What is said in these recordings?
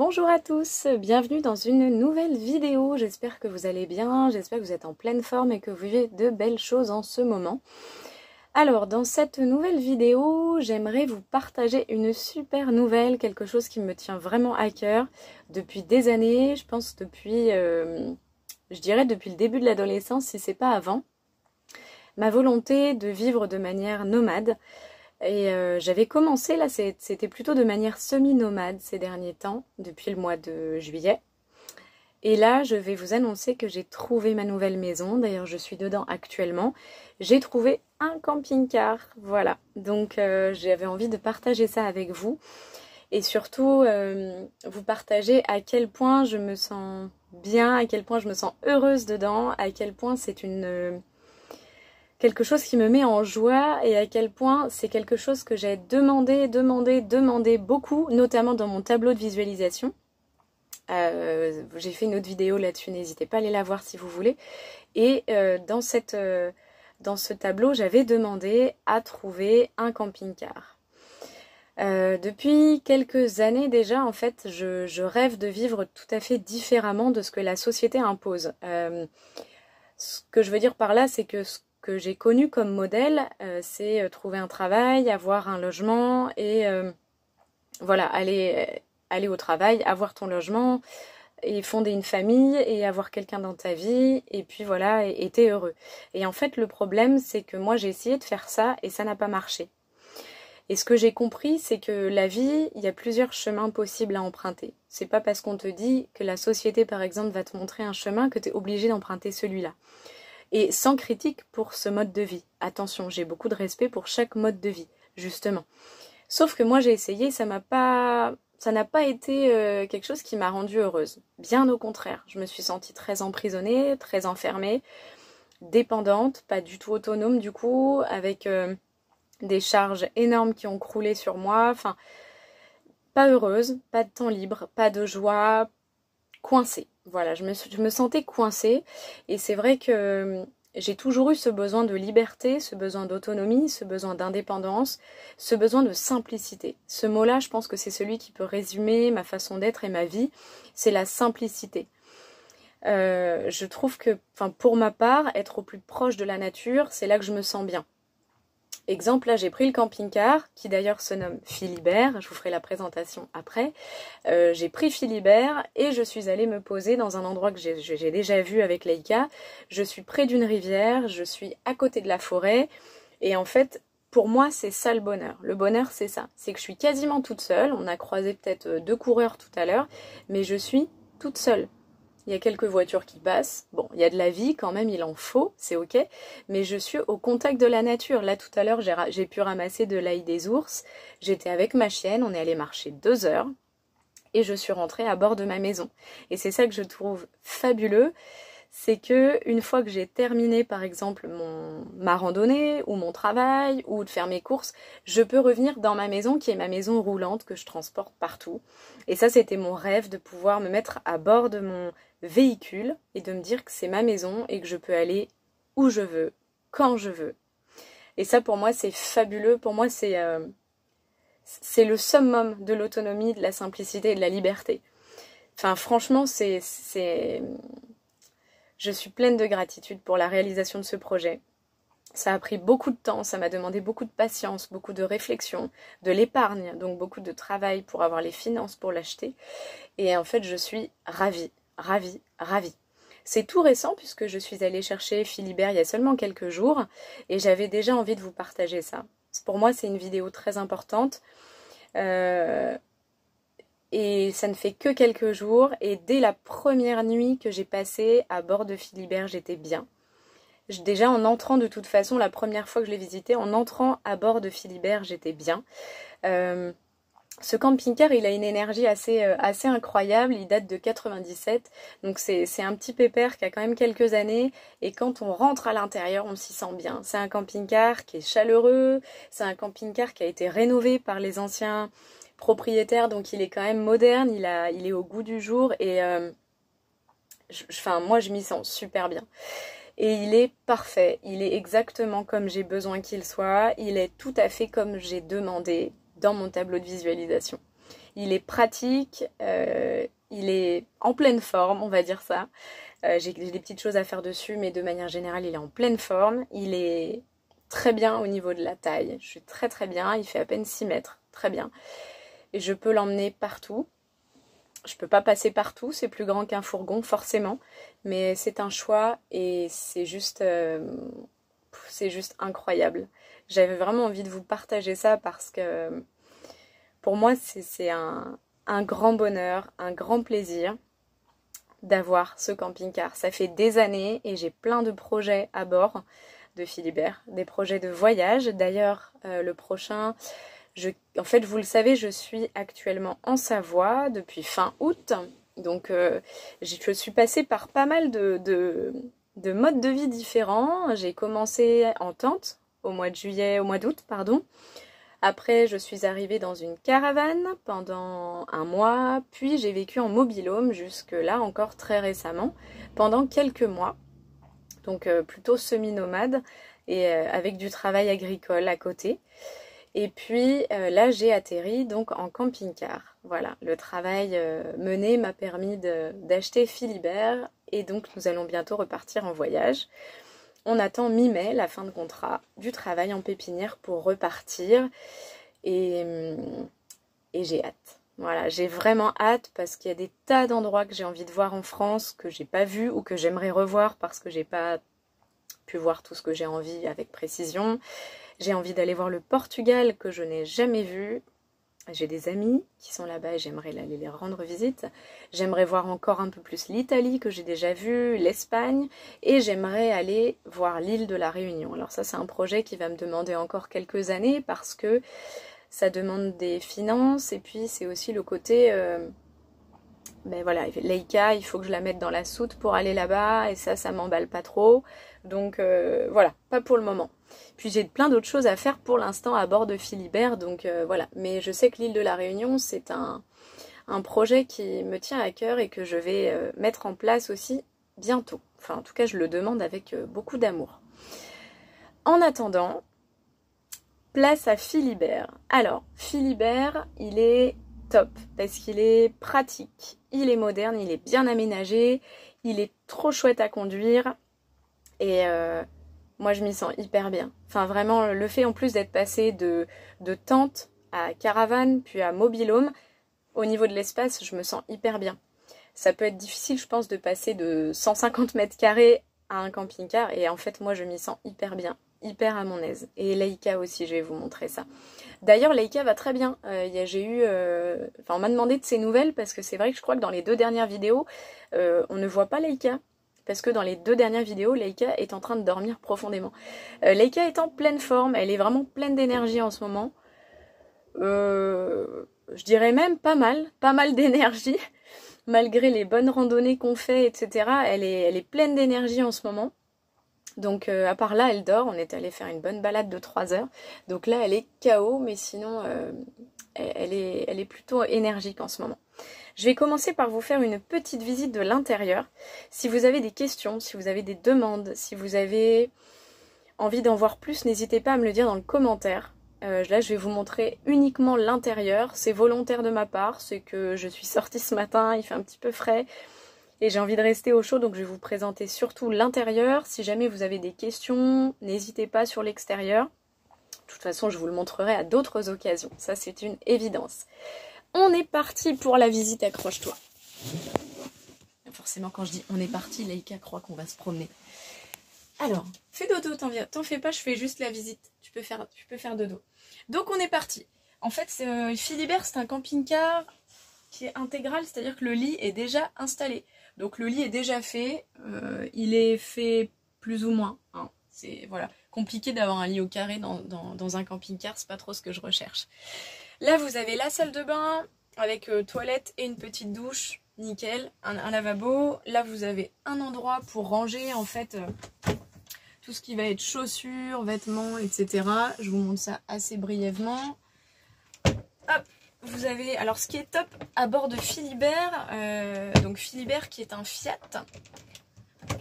Bonjour à tous, bienvenue dans une nouvelle vidéo. J'espère que vous allez bien, j'espère que vous êtes en pleine forme et que vous vivez de belles choses en ce moment. Alors, dans cette nouvelle vidéo, j'aimerais vous partager une super nouvelle, quelque chose qui me tient vraiment à cœur depuis des années, je pense depuis, je dirais depuis le début de l'adolescence, si c'est pas avant. Ma volonté de vivre de manière nomade. Et j'avais commencé, là c'était plutôt de manière semi-nomade ces derniers temps, depuis le mois de juillet. Et là je vais vous annoncer que j'ai trouvé ma nouvelle maison, d'ailleurs je suis dedans actuellement. J'ai trouvé un camping-car, voilà. Donc j'avais envie de partager ça avec vous. Et surtout vous partager à quel point je me sens bien, à quel point je me sens heureuse dedans, à quel point c'est quelque chose qui me met en joie et à quel point c'est quelque chose que j'ai demandé beaucoup, notamment dans mon tableau de visualisation. J'ai fait une autre vidéo là-dessus, n'hésitez pas à aller la voir si vous voulez. Et dans ce tableau, j'avais demandé à trouver un camping-car. Depuis quelques années déjà, en fait, je rêve de vivre tout à fait différemment de ce que la société impose. Ce que je veux dire par là, c'est que ce que j'ai connu comme modèle, c'est trouver un travail, avoir un logement et voilà, aller au travail, avoir ton logement et fonder une famille et avoir quelqu'un dans ta vie et puis voilà, et t'es heureux. Et en fait, le problème, c'est que moi, j'ai essayé de faire ça et ça n'a pas marché. Et ce que j'ai compris, c'est que la vie, il y a plusieurs chemins possibles à emprunter. C'est pas parce qu'on te dit que la société, par exemple, va te montrer un chemin que tu es obligé d'emprunter celui-là. Et sans critique pour ce mode de vie. Attention, j'ai beaucoup de respect pour chaque mode de vie, justement. Sauf que moi j'ai essayé, ça n'a pas été quelque chose qui m'a rendue heureuse. Bien au contraire, je me suis sentie très emprisonnée, très enfermée, dépendante, pas du tout autonome du coup, avec des charges énormes qui ont croulé sur moi, enfin, pas heureuse, pas de temps libre, pas de joie, coincée. Voilà, je me sentais coincée et c'est vrai que j'ai toujours eu ce besoin de liberté, ce besoin d'autonomie, ce besoin d'indépendance, ce besoin de simplicité. Ce mot-là, je pense que c'est celui qui peut résumer ma façon d'être et ma vie, c'est la simplicité. Je trouve que, pour ma part, être au plus proche de la nature, c'est là que je me sens bien. Exemple, là j'ai pris le camping-car, qui d'ailleurs se nomme Philibert, je vous ferai la présentation après. J'ai pris Philibert et je suis allée me poser dans un endroit que j'ai déjà vu avec Leica. Je suis près d'une rivière, je suis à côté de la forêt et en fait, pour moi c'est ça le bonheur. Le bonheur c'est ça, c'est que je suis quasiment toute seule, on a croisé peut-être 2 coureurs tout à l'heure, mais je suis toute seule. Il y a quelques voitures qui passent. Bon, il y a de la vie quand même, il en faut, c'est ok. Mais je suis au contact de la nature. Là, tout à l'heure, j'ai pu ramasser de l'ail des ours. J'étais avec ma chienne, on est allé marcher 2 heures. Et je suis rentrée à bord de ma maison. Et c'est ça que je trouve fabuleux. C'est que une fois que j'ai terminé, par exemple, ma randonnée, ou mon travail, ou de faire mes courses, je peux revenir dans ma maison, qui est ma maison roulante, que je transporte partout. Et ça, c'était mon rêve, de pouvoir me mettre à bord de mon véhicule et de me dire que c'est ma maison et que je peux aller où je veux, quand je veux. Et ça, pour moi, c'est fabuleux. Pour moi, c'est le summum de l'autonomie, de la simplicité et de la liberté. Enfin, franchement, je suis pleine de gratitude pour la réalisation de ce projet. Ça a pris beaucoup de temps, ça m'a demandé beaucoup de patience, beaucoup de réflexion, de l'épargne, donc beaucoup de travail pour avoir les finances pour l'acheter. Et en fait, je suis ravie. Ravie. C'est tout récent puisque je suis allée chercher Philibert il y a seulement quelques jours et j'avais déjà envie de vous partager ça. Pour moi, c'est une vidéo très importante et ça ne fait que quelques jours et dès la première nuit que j'ai passée à bord de Philibert, j'étais bien. Déjà en entrant de toute façon, la première fois que je l'ai visité, en entrant à bord de Philibert, j'étais bien. Ce camping-car, il a une énergie assez incroyable, il date de 97, donc c'est un petit pépère qui a quand même quelques années, et quand on rentre à l'intérieur, on s'y sent bien. C'est un camping-car qui est chaleureux, c'est un camping-car qui a été rénové par les anciens propriétaires, donc il est quand même moderne, il est au goût du jour, et moi je m'y sens super bien. Et il est parfait, il est exactement comme j'ai besoin qu'il soit, il est tout à fait comme j'ai demandé dans mon tableau de visualisation. Il est pratique, il est en pleine forme, on va dire ça. J'ai des petites choses à faire dessus, mais de manière générale, il est en pleine forme. Il est très bien au niveau de la taille. Je suis très très bien. Il fait à peine 6 mètres. Très bien. Et je peux l'emmener partout. Je peux pas passer partout. C'est plus grand qu'un fourgon, forcément. Mais c'est un choix et c'est juste incroyable. J'avais vraiment envie de vous partager ça parce que pour moi, c'est un grand bonheur, un grand plaisir d'avoir ce camping-car. Ça fait des années et j'ai plein de projets à bord de Philibert, des projets de voyage. D'ailleurs, le prochain, en fait, vous le savez, je suis actuellement en Savoie depuis fin août. Donc, je suis passée par pas mal de modes de vie différents. J'ai commencé en tente au mois d'août, pardon. Après, je suis arrivée dans une caravane pendant un mois, puis j'ai vécu en mobil-home jusque-là, encore très récemment, pendant quelques mois. Donc plutôt semi-nomade et avec du travail agricole à côté. Et puis là, j'ai atterri donc en camping-car. Voilà, le travail mené m'a permis d'acheter Philibert et donc nous allons bientôt repartir en voyage. On attend mi-mai, la fin de contrat, du travail en pépinière pour repartir et j'ai hâte. Voilà, j'ai vraiment hâte parce qu'il y a des tas d'endroits que j'ai envie de voir en France, que j'ai pas vu ou que j'aimerais revoir parce que j'ai pas pu voir tout ce que j'ai envie avec précision. J'ai envie d'aller voir le Portugal que je n'ai jamais vu. J'ai des amis qui sont là-bas et j'aimerais aller les rendre visite. J'aimerais voir encore un peu plus l'Italie que j'ai déjà vu, l'Espagne et j'aimerais aller voir l'île de la Réunion. Alors ça c'est un projet qui va me demander encore quelques années parce que ça demande des finances et puis c'est aussi le côté... ben voilà, Leica, il faut que je la mette dans la soute pour aller là-bas et ça m'emballe pas trop. Donc voilà, pas pour le moment. Puis j'ai plein d'autres choses à faire pour l'instant à bord de Philibert, donc voilà. Mais je sais que l'île de la Réunion, c'est un projet qui me tient à cœur et que je vais mettre en place aussi bientôt. Enfin, en tout cas, je le demande avec beaucoup d'amour. En attendant, place à Philibert. Alors, Philibert, il est top parce qu'il est pratique, il est moderne, il est bien aménagé, il est trop chouette à conduire et moi je m'y sens hyper bien. Enfin vraiment le fait en plus d'être passé de tente à caravane puis à mobil-home, au niveau de l'espace je me sens hyper bien. Ça peut être difficile je pense de passer de 150 mètres carrés à un camping-car et en fait moi je m'y sens hyper bien, hyper à mon aise. Et Leica aussi, je vais vous montrer ça. D'ailleurs Leica va très bien, on m'a demandé de ses nouvelles parce que c'est vrai que je crois que dans les 2 dernières vidéos on ne voit pas Leica. Parce que dans les 2 dernières vidéos, Leica est en train de dormir profondément. Leica est en pleine forme, elle est vraiment pleine d'énergie en ce moment. Je dirais même pas mal d'énergie. Malgré les bonnes randonnées qu'on fait, etc. Elle est pleine d'énergie en ce moment. Donc à part là, elle dort. On est allé faire une bonne balade de 3 heures. Donc là, elle est KO, mais sinon, elle est plutôt énergique en ce moment. Je vais commencer par vous faire une petite visite de l'intérieur. Si vous avez des questions, si vous avez des demandes, si vous avez envie d'en voir plus, n'hésitez pas à me le dire dans le commentaire. Là, je vais vous montrer uniquement l'intérieur. C'est volontaire de ma part, c'est que je suis sortie ce matin, il fait un petit peu frais et j'ai envie de rester au chaud, donc je vais vous présenter surtout l'intérieur. Si jamais vous avez des questions, n'hésitez pas sur l'extérieur. De toute façon, je vous le montrerai à d'autres occasions, ça c'est une évidence. On est parti pour la visite, accroche-toi. Forcément, quand je dis on est parti, Leica croit qu'on va se promener. Alors, fais dodo, t'en fais pas, je fais juste la visite. Tu peux faire dodo. Donc on est parti. En fait, Philibert, c'est un camping-car qui est intégral, c'est-à-dire que le lit est déjà installé. Donc le lit est déjà fait, il est fait plus ou moins. Hein. C'est voilà, compliqué d'avoir un lit au carré dans un camping-car, c'est pas trop ce que je recherche. Là, vous avez la salle de bain avec toilette et une petite douche, nickel, un lavabo. Là, vous avez un endroit pour ranger en fait tout ce qui va être chaussures, vêtements, etc. Je vous montre ça assez brièvement. Hop, vous avez, alors ce qui est top à bord de Philibert, donc Philibert qui est un Fiat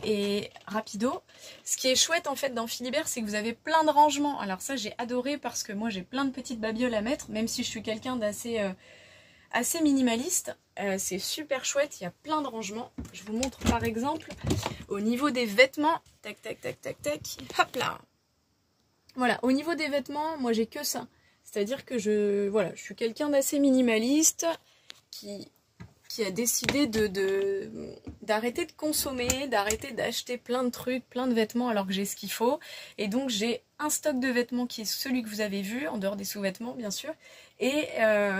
et rapido. Ce qui est chouette en fait dans Philibert, c'est que vous avez plein de rangements. Alors ça j'ai adoré parce que moi j'ai plein de petites babioles à mettre, même si je suis quelqu'un d'assez assez minimaliste. C'est super chouette, il y a plein de rangements. Je vous montre par exemple au niveau des vêtements. Tac, tac, tac, tac, tac. Hop là. Voilà, au niveau des vêtements, moi j'ai que ça. C'est-à-dire que je suis quelqu'un d'assez minimaliste qui a décidé d'arrêter de consommer, d'arrêter d'acheter plein de trucs, plein de vêtements alors que j'ai ce qu'il faut. Et donc j'ai un stock de vêtements qui est celui que vous avez vu, en dehors des sous-vêtements bien sûr. Et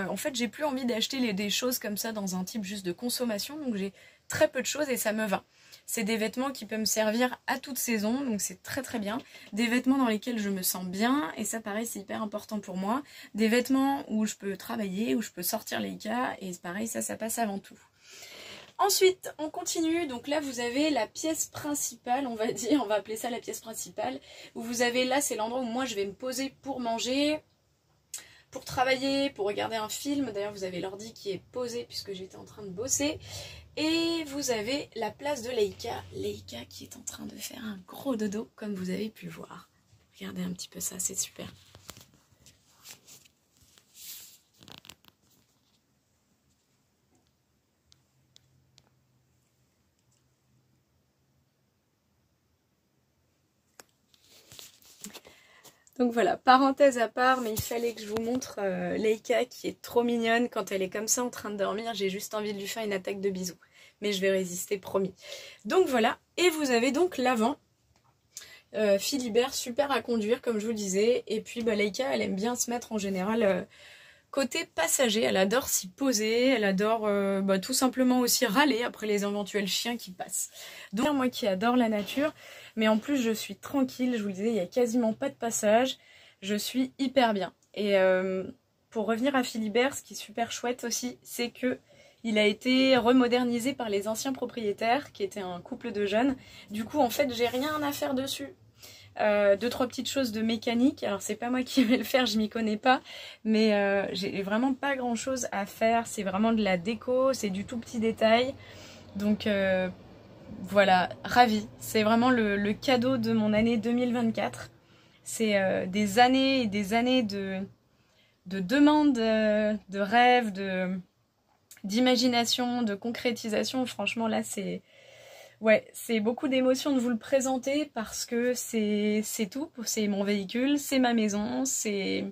en fait j'ai plus envie d'acheter des choses comme ça dans un type juste de consommation. Donc j'ai très peu de choses et ça me va. C'est des vêtements qui peuvent me servir à toute saison, donc c'est très très bien. Des vêtements dans lesquels je me sens bien, et ça pareil c'est hyper important pour moi. Des vêtements où je peux travailler, où je peux sortir les cas, et pareil ça passe avant tout. Ensuite on continue, donc là vous avez la pièce principale, on va dire, on va appeler ça la pièce principale. Où vous avez là, c'est l'endroit où moi je vais me poser pour manger, pour travailler, pour regarder un film. D'ailleurs vous avez l'ordi qui est posé puisque j'étais en train de bosser. Et vous avez la place de Leïka qui est en train de faire un gros dodo comme vous avez pu voir. Regardez un petit peu ça, c'est super. Donc voilà, parenthèse à part, mais il fallait que je vous montre Leïka qui est trop mignonne. Quand elle est comme ça en train de dormir, j'ai juste envie de lui faire une attaque de bisous. Mais je vais résister, promis. Donc voilà, et vous avez donc l'avant. Philibert, super à conduire comme je vous le disais. Et puis Leïka, elle aime bien se mettre en général côté passager. Elle adore s'y poser, elle adore tout simplement aussi râler après les éventuels chiens qui passent. Donc moi qui adore la nature, mais en plus je suis tranquille, je vous le disais, il n'y a quasiment pas de passage. Je suis hyper bien. Et pour revenir à Philibert, ce qui est super chouette aussi, c'est que il a été remodernisé par les anciens propriétaires, qui étaient un couple de jeunes. Du coup, en fait, j'ai rien à faire dessus. 2-3 petites choses de mécanique. Alors, c'est pas moi qui vais le faire, je m'y connais pas. Mais j'ai vraiment pas grand-chose à faire. C'est vraiment de la déco, c'est du tout petit détail. Donc, voilà, ravie. C'est vraiment le cadeau de mon année 2024. C'est des années et des années de demandes, de rêves, d'imagination, de concrétisation. Franchement là c'est beaucoup d'émotions de vous le présenter parce que c'est tout, c'est mon véhicule, c'est ma maison, c'est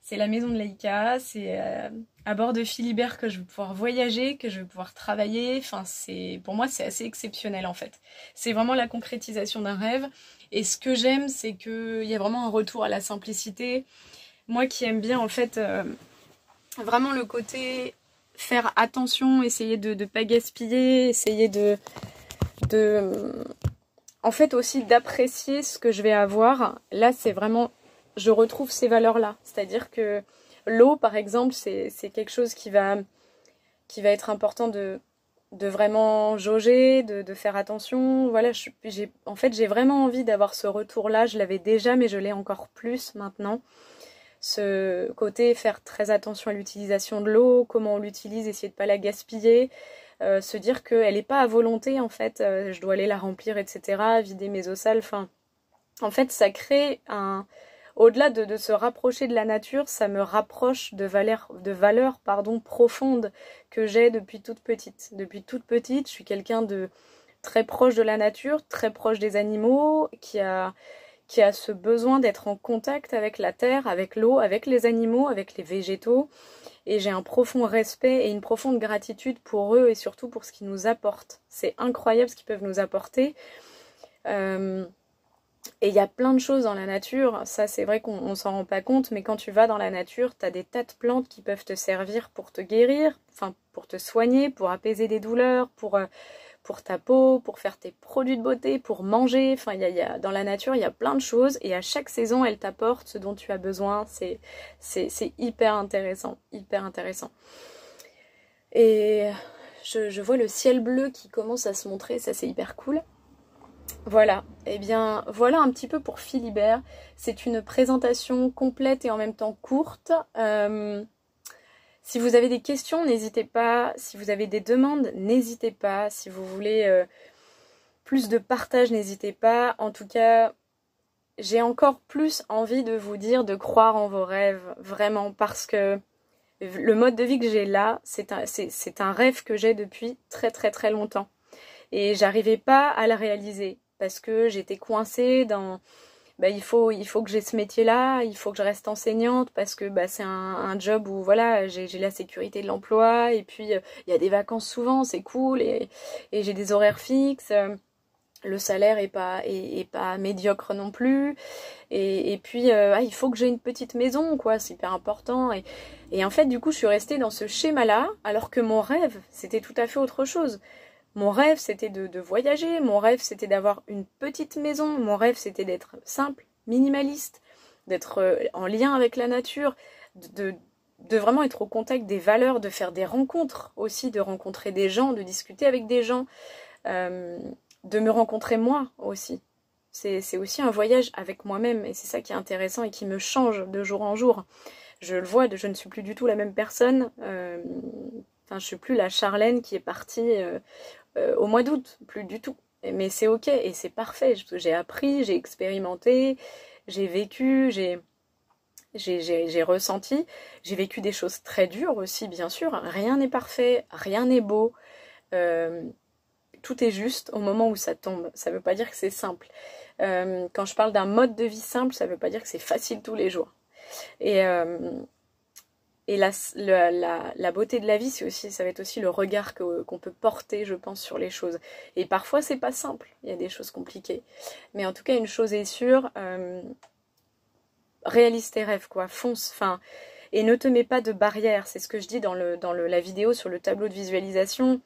la maison de Leïka, c'est à bord de Philibert que je vais pouvoir voyager, que je vais pouvoir travailler. Enfin pour moi c'est assez exceptionnel en fait. C'est vraiment la concrétisation d'un rêve et ce que j'aime c'est qu'il y a vraiment un retour à la simplicité. Moi qui aime bien en fait vraiment le côté faire attention, essayer de ne pas gaspiller, essayer en fait aussi d'apprécier ce que je vais avoir. Là c'est vraiment, je retrouve ces valeurs-là. C'est-à-dire que l'eau par exemple, c'est quelque chose qui va être important de vraiment jauger, de faire attention. Voilà, en fait j'ai vraiment envie d'avoir ce retour-là. Je l'avais déjà mais je l'ai encore plus maintenant. Ce côté faire très attention à l'utilisation de l'eau, comment on l'utilise, essayer de ne pas la gaspiller, se dire qu'elle n'est pas à volonté en fait, je dois aller la remplir, etc., vider mes eaux sales, enfin, en fait ça crée au-delà de se rapprocher de la nature, ça me rapproche de valeurs profondes que j'ai depuis toute petite. Depuis toute petite, je suis quelqu'un de très proche de la nature, très proche des animaux, qui a ce besoin d'être en contact avec la terre, avec l'eau, avec les animaux, avec les végétaux. Et j'ai un profond respect et une profonde gratitude pour eux et surtout pour ce qu'ils nous apportent. C'est incroyable ce qu'ils peuvent nous apporter. Et il y a plein de choses dans la nature. Ça, c'est vrai qu'on s'en rend pas compte, mais quand tu vas dans la nature, tu as des tas de plantes qui peuvent te servir pour te guérir, enfin pour te soigner, pour apaiser des douleurs, pour ta peau, pour faire tes produits de beauté, pour manger. Enfin, dans la nature, il y a plein de choses et à chaque saison, elle t'apporte ce dont tu as besoin. C'est hyper intéressant, hyper intéressant. Et je vois le ciel bleu qui commence à se montrer, ça c'est hyper cool. Voilà, et bien voilà un petit peu pour Philibert. C'est une présentation complète et en même temps courte. Si vous avez des questions, n'hésitez pas. Si vous avez des demandes, n'hésitez pas. Si vous voulez plus de partage, n'hésitez pas. En tout cas, j'ai encore plus envie de vous dire de croire en vos rêves, vraiment, parce que Le mode de vie que j'ai là, c'est un rêve que j'ai depuis très très très longtemps. Et j'arrivais pas à le réaliser parce que j'étais coincée dans bah, il faut que j'ai ce métier-là, il faut que je reste enseignante parce que bah, c'est un job où voilà, j'ai la sécurité de l'emploi et puis il y a des vacances souvent, c'est cool et j'ai des horaires fixes. Le salaire est pas médiocre non plus et puis il faut que j'ai une petite maison quoi, c'est hyper important et en fait du coup je suis restée dans ce schéma-là alors que mon rêve c'était tout à fait autre chose. Mon rêve, c'était de voyager. Mon rêve, c'était d'avoir une petite maison. Mon rêve, c'était d'être simple, minimaliste, d'être en lien avec la nature, de vraiment être au contact des valeurs, de faire des rencontres aussi, de rencontrer des gens, de discuter avec des gens, de me rencontrer moi aussi. C'est aussi un voyage avec moi-même et c'est ça qui est intéressant et qui me change de jour en jour. Je le vois, je ne suis plus du tout la même personne. Enfin, je suis plus la Charlène qui est partie au mois d'août, plus du tout. Mais c'est ok et c'est parfait. J'ai appris, j'ai expérimenté, j'ai vécu, j'ai ressenti. J'ai vécu des choses très dures aussi, bien sûr. Rien n'est parfait, rien n'est beau. Tout est juste au moment où ça tombe. Ça ne veut pas dire que c'est simple. Quand je parle d'un mode de vie simple, ça ne veut pas dire que c'est facile tous les jours. Et la beauté de la vie, ça va être aussi le regard qu'on peut porter, je pense, sur les choses. Et parfois, c'est pas simple. Il y a des choses compliquées. Mais en tout cas, une chose est sûre, réalise tes rêves, quoi. Fonce. Enfin, et ne te mets pas de barrières. C'est ce que je dis dans la vidéo sur le tableau de visualisation.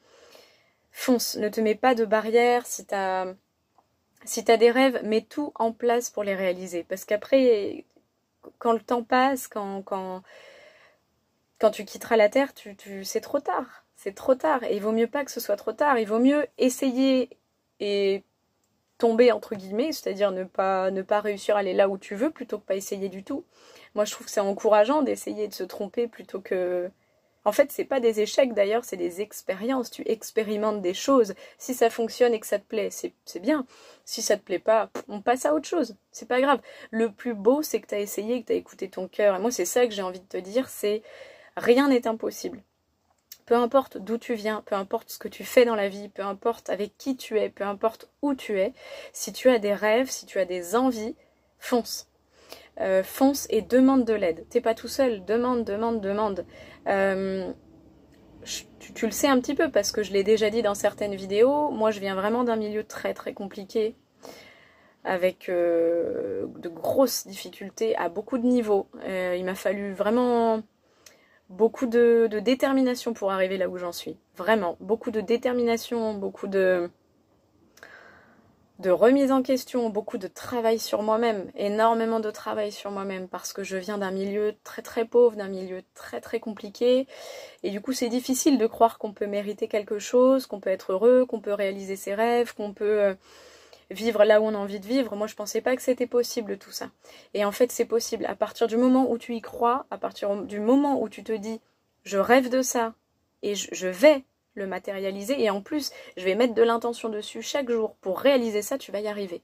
Fonce. Ne te mets pas de barrières. Si t'as des rêves, mets tout en place pour les réaliser. Parce qu'après, quand le temps passe, quand tu quitteras la Terre, c'est trop tard. C'est trop tard. Et il vaut mieux pas que ce soit trop tard. Il vaut mieux essayer et tomber, entre guillemets, c'est-à-dire ne pas réussir à aller là où tu veux, plutôt que pas essayer du tout. Moi, je trouve que c'est encourageant d'essayer de se tromper plutôt que... En fait, c'est pas des échecs d'ailleurs, c'est des expériences. Tu expérimentes des choses. Si ça fonctionne et que ça te plaît, c'est bien. Si ça te plaît pas, on passe à autre chose. C'est pas grave. Le plus beau, c'est que tu as essayé, que tu as écouté ton cœur. Et moi, c'est ça que j'ai envie de te dire, c'est... Rien n'est impossible. Peu importe d'où tu viens, peu importe ce que tu fais dans la vie, peu importe avec qui tu es, peu importe où tu es, si tu as des rêves, si tu as des envies, fonce. Fonce et demande de l'aide. T'es pas tout seul, demande. Tu le sais un petit peu parce que je l'ai déjà dit dans certaines vidéos, moi je viens vraiment d'un milieu très très compliqué, avec de grosses difficultés à beaucoup de niveaux. Il m'a fallu vraiment... beaucoup de détermination pour arriver là où j'en suis. Vraiment, beaucoup de détermination, beaucoup de remise en question, beaucoup de travail sur moi-même, énormément de travail sur moi-même, parce que je viens d'un milieu très très pauvre, d'un milieu très très compliqué, et du coup c'est difficile de croire qu'on peut mériter quelque chose, qu'on peut être heureux, qu'on peut réaliser ses rêves, qu'on peut... vivre là où on a envie de vivre. Moi, je pensais pas que c'était possible tout ça. Et en fait, c'est possible. À partir du moment où tu y crois, à partir du moment où tu te dis « je rêve de ça » et je vais le matérialiser et en plus, je vais mettre de l'intention dessus chaque jour pour réaliser ça, tu vas y arriver.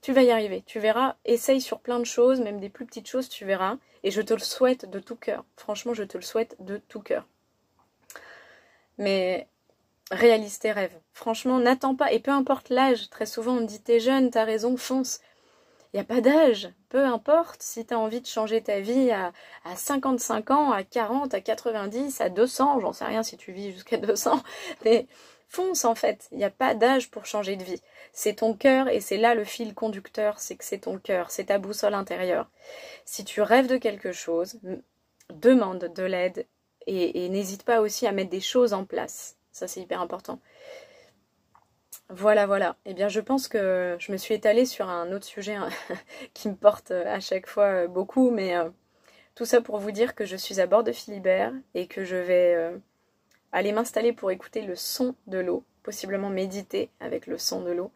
Tu vas y arriver. Tu verras, essaye sur plein de choses, même des plus petites choses, tu verras. Et je te le souhaite de tout cœur. Franchement, je te le souhaite de tout cœur. Mais... réalise tes rêves. Franchement, n'attends pas. Et peu importe l'âge, très souvent on me dit t'es jeune, t'as raison, fonce. Il n'y a pas d'âge. Peu importe si t'as envie de changer ta vie à 55 ans, à 40, à 90, à 200, j'en sais rien si tu vis jusqu'à 200, mais fonce en fait. Il n'y a pas d'âge pour changer de vie. C'est ton cœur et c'est là le fil conducteur, c'est que c'est ton cœur, c'est ta boussole intérieure. Si tu rêves de quelque chose, demande de l'aide et n'hésite pas aussi à mettre des choses en place. Ça, c'est hyper important. Voilà. Eh bien, je pense que je me suis étalée sur un autre sujet qui me porte à chaque fois beaucoup, mais tout ça pour vous dire que je suis à bord de Philibert et que je vais aller m'installer pour écouter le son de l'eau, possiblement méditer avec le son de l'eau.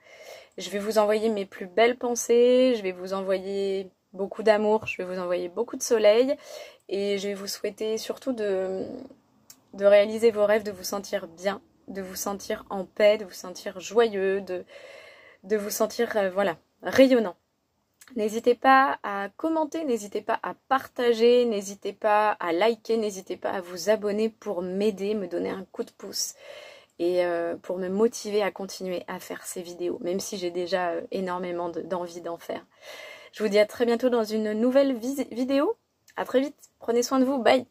Je vais vous envoyer mes plus belles pensées, je vais vous envoyer beaucoup d'amour, je vais vous envoyer beaucoup de soleil et je vais vous souhaiter surtout de réaliser vos rêves, de vous sentir bien, de vous sentir en paix, de vous sentir joyeux, de vous sentir, voilà, rayonnant. N'hésitez pas à commenter, n'hésitez pas à partager, n'hésitez pas à liker, n'hésitez pas à vous abonner pour m'aider, me donner un coup de pouce et pour me motiver à continuer à faire ces vidéos, même si j'ai déjà énormément d'envie d'en faire. Je vous dis à très bientôt dans une nouvelle vidéo. À très vite, prenez soin de vous, bye!